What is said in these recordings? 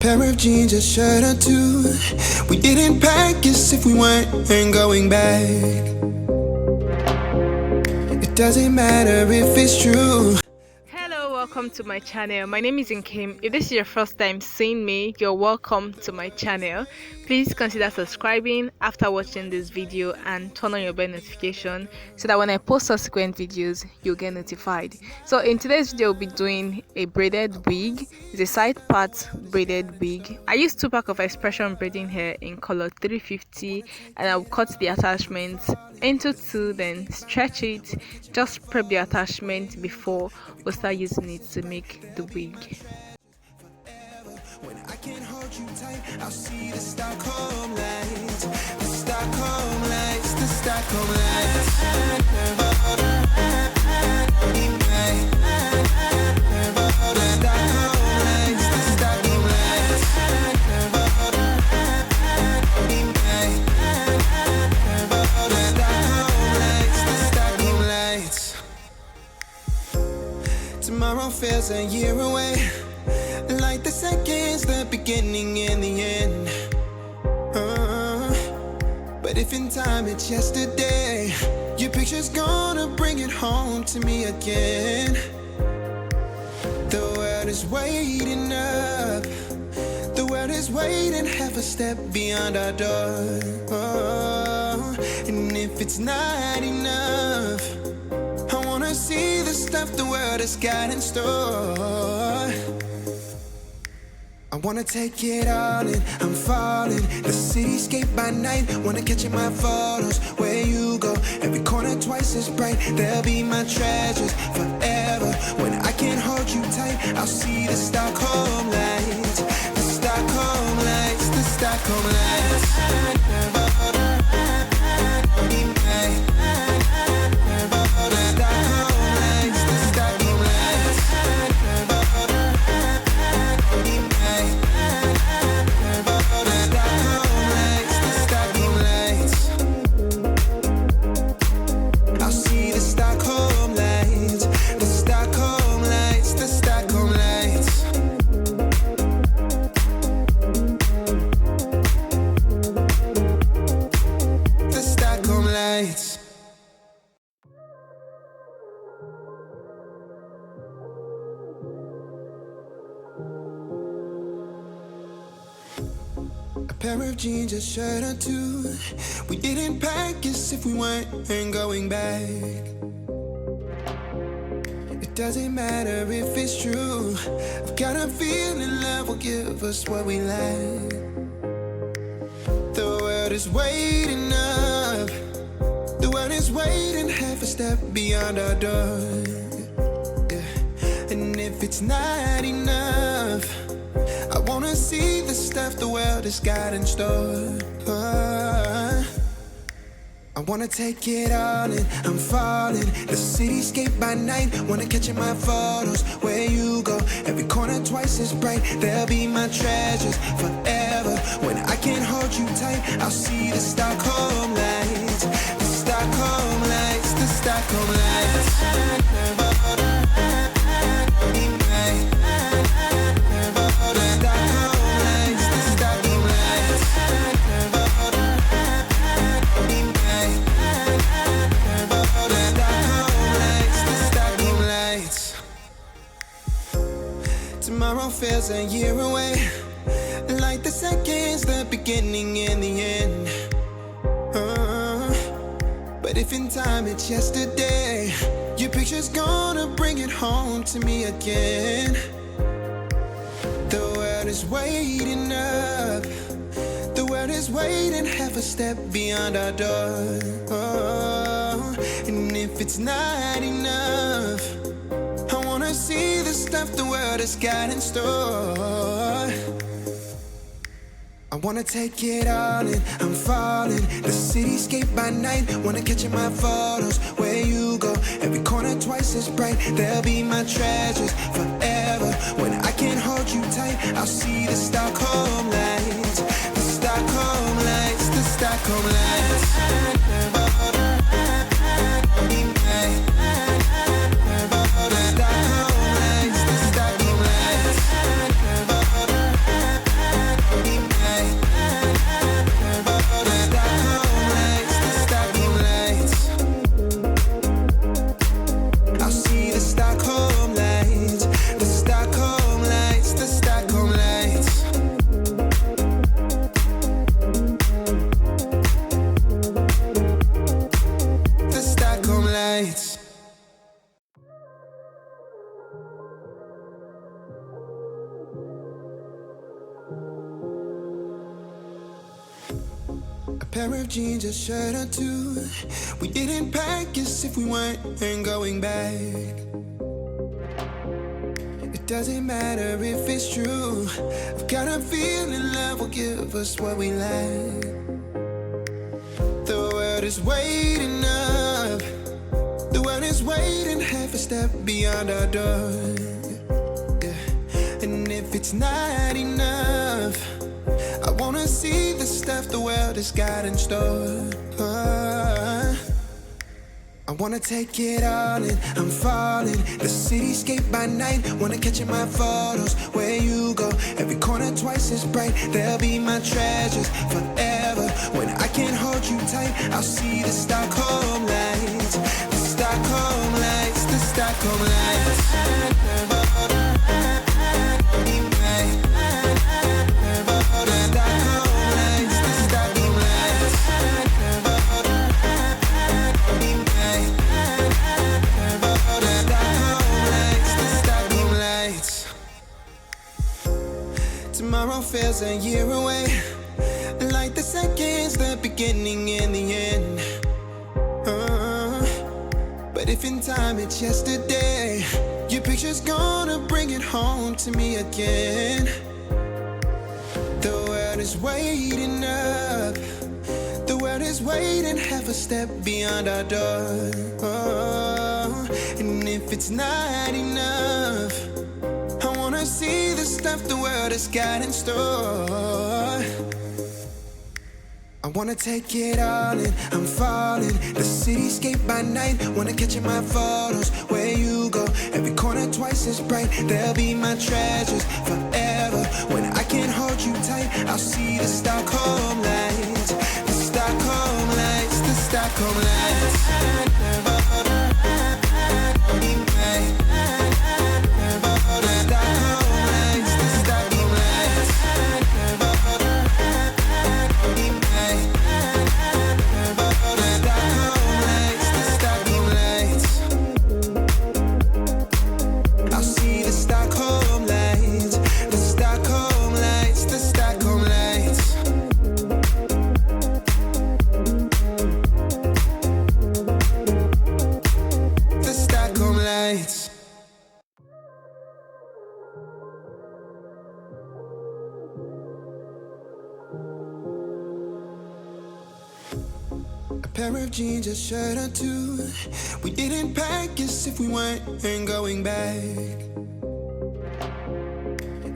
Pair of jeans, a shirt or two. We didn't pack as if we weren't going back. It doesn't matter if it's true. Hello, welcome to my channel. My name is Nkem. If this is your first time seeing me, you're welcome to my channel. Please consider subscribing after watching this video and turn on your bell notification so that when I post subsequent videos, you'll get notified. So in today's video, we'll be doing a braided wig. It's a side part braided wig. I use 2 packs of expression braiding hair in color 350, and I'll cut the attachment into 2, then stretch it. Just prep the attachment before we start using it to make the wig. When I can't hold you tight, I'll see the Stockholm lights, the Stockholm lights, the Stockholm lights. Tomorrow feels a year away, like the seconds, the beginning and the end. But if in time it's yesterday, your picture's gonna bring it home to me again. The world is waiting up, the world is waiting half a step beyond our door. And if it's not enough, I wanna see the stuff the world has got in store. I wanna take it all in, I'm falling. The cityscape by night, wanna catch in my photos. Where you go, every corner twice as bright. They'll be my treasures forever. When I can't hold you tight, I'll see the Stockholm lights, the Stockholm lights, the Stockholm lights. Pair of jeans, a shirt or two. We didn't pack as if we weren't going back. It doesn't matter if it's true. I've got a feeling love will give us what we lack. The world is waiting up, the world is waiting half a step beyond our door. And if it's not enough, I wanna see the stuff the world has got in store. I wanna take it all in, I'm falling. The cityscape by night, wanna catch in my photos. Where you go, every corner twice as bright. They'll be my treasures forever. When I can't hold you tight, I'll see the Stockholm lights, the Stockholm lights, the Stockholm lights. Tomorrow feels a year away, like the seconds, the beginning and the end. But if in time it's yesterday, your picture's gonna bring it home to me again. The world is waiting up, the world is waiting half a step beyond our door. And if it's not enough, I wanna see the stuff the world has got in store. I wanna take it all in, I'm falling. The cityscape by night, wanna catch in my photos. Where you go, every corner twice as bright. They'll be my treasures forever. When I can't hold you tight, I'll see the Stockholm lights, the Stockholm lights, the Stockholm lights. The Stockholm lights, the Stockholm lights. A pair of jeans, a shirt or two. We didn't pack as if we weren't going back. It doesn't matter if it's true. I've got a feeling love will give us what we lack. The world is waiting up. The world is waiting half a step beyond our door. Yeah. And if it's not enough, I wanna see the stuff the world has got in store. I wanna take it all in, I'm falling. The cityscape by night, wanna catch in my photos. Where you go, every corner twice as bright. They'll be my treasures forever. When I can't hold you tight, I'll see the Stockholm lights. The Stockholm lights, the Stockholm lights. Tomorrow feels a year away, like the seconds, the beginning and the end. But if in time it's yesterday, your picture's gonna bring it home to me again. The world is waiting up. The world is waiting half a step beyond our door. And if it's not enough, I wanna see the stuff the world has got in store. I wanna take it all in, I'm falling. The cityscape by night, wanna catch in my photos. Where you go, every corner twice as bright. They'll be my treasures forever. When I can't hold you tight, I'll see the Stockholm lights. The Stockholm lights, the Stockholm lights. Pair of jeans, a shirt or two. We didn't pack as if we weren't going back.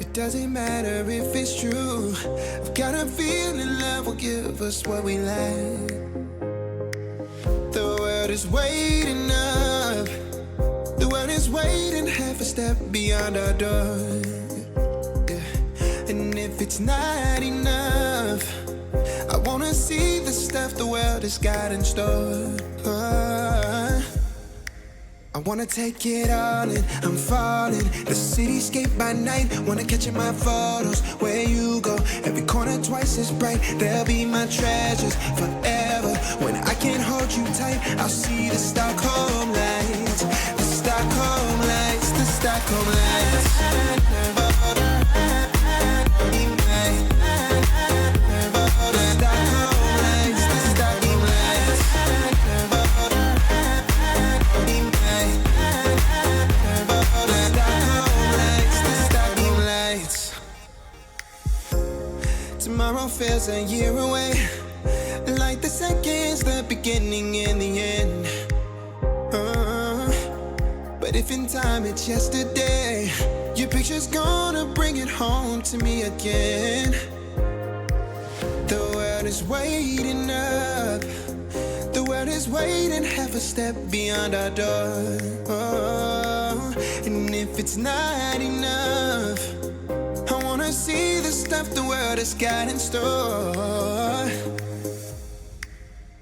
It doesn't matter if it's true. I've got a feeling love will give us what we lack. The world is waiting up. The world is waiting half a step beyond our door. Yeah. And if it's not enough, I wanna see the stuff the world has got in store. I wanna take it all in, I'm falling. The cityscape by night, wanna catch in my photos. Where you go, every corner twice as bright. They'll be my treasures forever. When I can't hold you tight, I'll see the Stockholm lights. The Stockholm lights, the Stockholm lights. Tomorrow feels a year away, like the seconds, the beginning and the end. But if in time it's yesterday, your picture's gonna bring it home to me again. The world is waiting up. The world is waiting half a step beyond our door. And if it's not enough, I wanna see the stuff the world has got in store.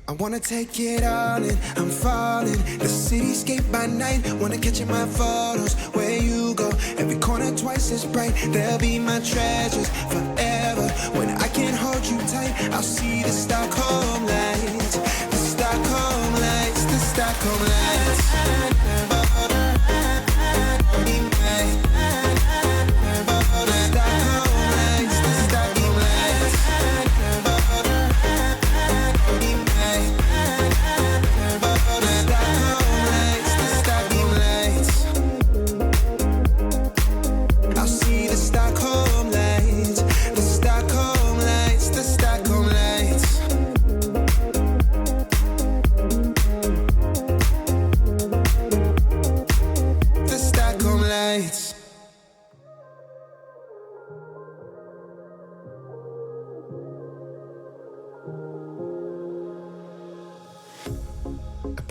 I wanna take it all in, I'm falling. The cityscape by night, wanna catch in my photos. Where you go, every corner twice as bright. They'll be my treasures forever. When I can't hold you tight, I'll see the Stockholm lights. The Stockholm lights, the Stockholm lights.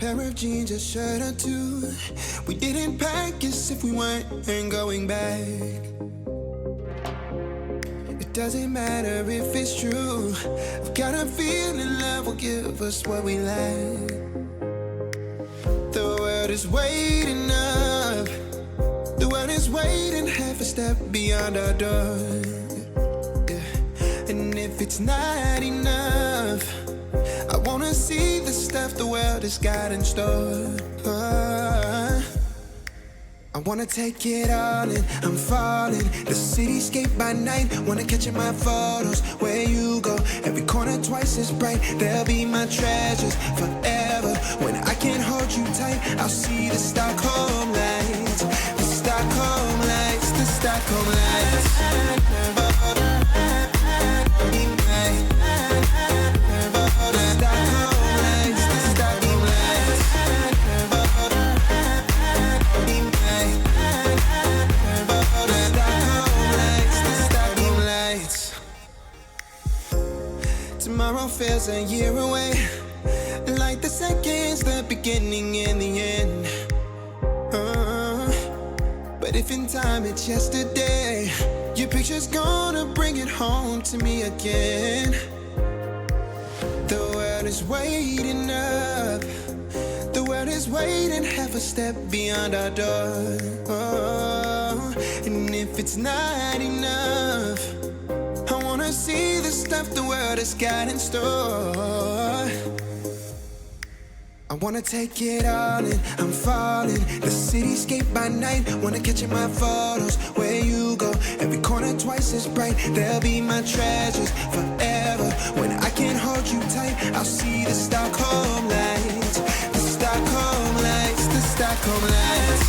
pair of jeans, a shirt or two. We didn't pack as if we weren't going back. It doesn't matter if it's true. I've got a feeling love will give us what we lack. The world is waiting up. The world is waiting half a step beyond our door. Yeah. And if it's not enough, I wanna see the stuff the world has got in store. I wanna take it all in, I'm falling. The cityscape by night, wanna catch in my photos. Where you go, every corner twice as bright. They'll be my treasures forever. When I can't hold you tight, I'll see the Stockholm lights. The Stockholm lights, the Stockholm lights. Tomorrow feels a year away, like the seconds, the beginning and the end. But if in time it's yesterday, your picture's gonna bring it home to me again. The world is waiting up. The world is waiting half a step beyond our door. And if it's not enough, I wanna see the stuff the world has got in store. I wanna take it all in, I'm falling. The cityscape by night, wanna catch in my photos. Where you go, every corner twice as bright. They'll be my treasures forever. When I can't hold you tight, I'll see the Stockholm lights. The Stockholm lights, the Stockholm lights.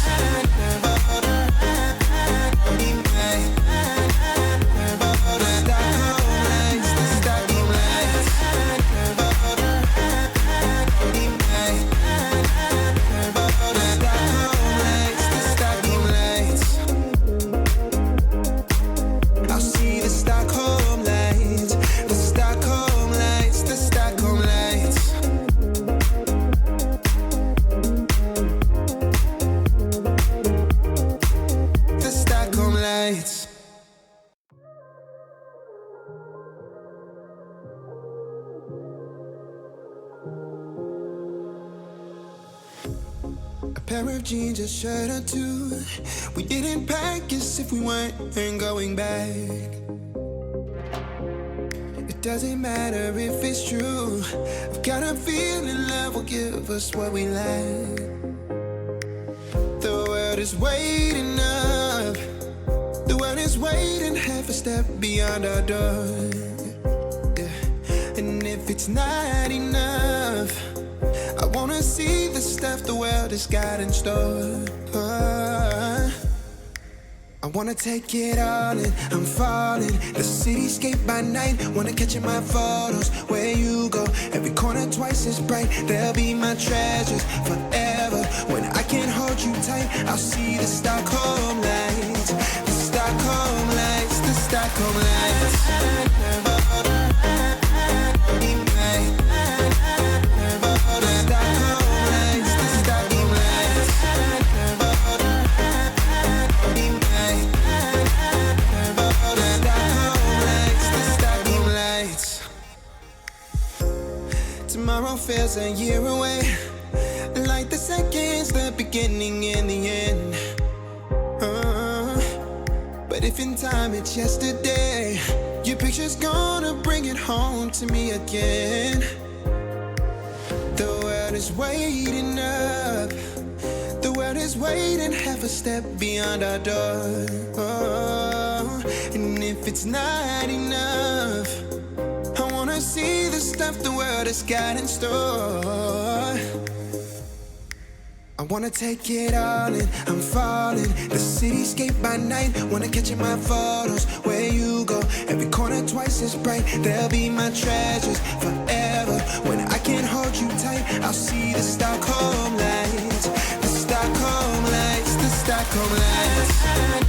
Pair of jeans, a shirt or two. We didn't pack as if we weren't going back. It doesn't matter if it's true. I've got a feeling love will give us what we lack. The world is waiting up. The world is waiting half a step beyond our door. Yeah. And if it's not enough, I wanna see the stuff the world has got in store. I wanna take it all in, I'm falling. The cityscape by night, wanna catch in my photos. Where you go, every corner twice as bright. They'll be my treasures forever. When I can't hold you tight, I'll see the Stockholm lights. The Stockholm lights, the Stockholm lights. Tomorrow feels a year away, like the seconds, the beginning and the end. But if in time it's yesterday, your picture's gonna bring it home to me again. The world is waiting up. The world is waiting half a step beyond our door. And if it's not enough, I wanna see the stuff the world has got in store. I wanna take it all in, I'm falling. The cityscape by night, wanna catch in my photos. Where you go, every corner twice as bright. They'll be my treasures forever. When I can't hold you tight, I'll see the Stockholm lights. The Stockholm lights, the Stockholm lights.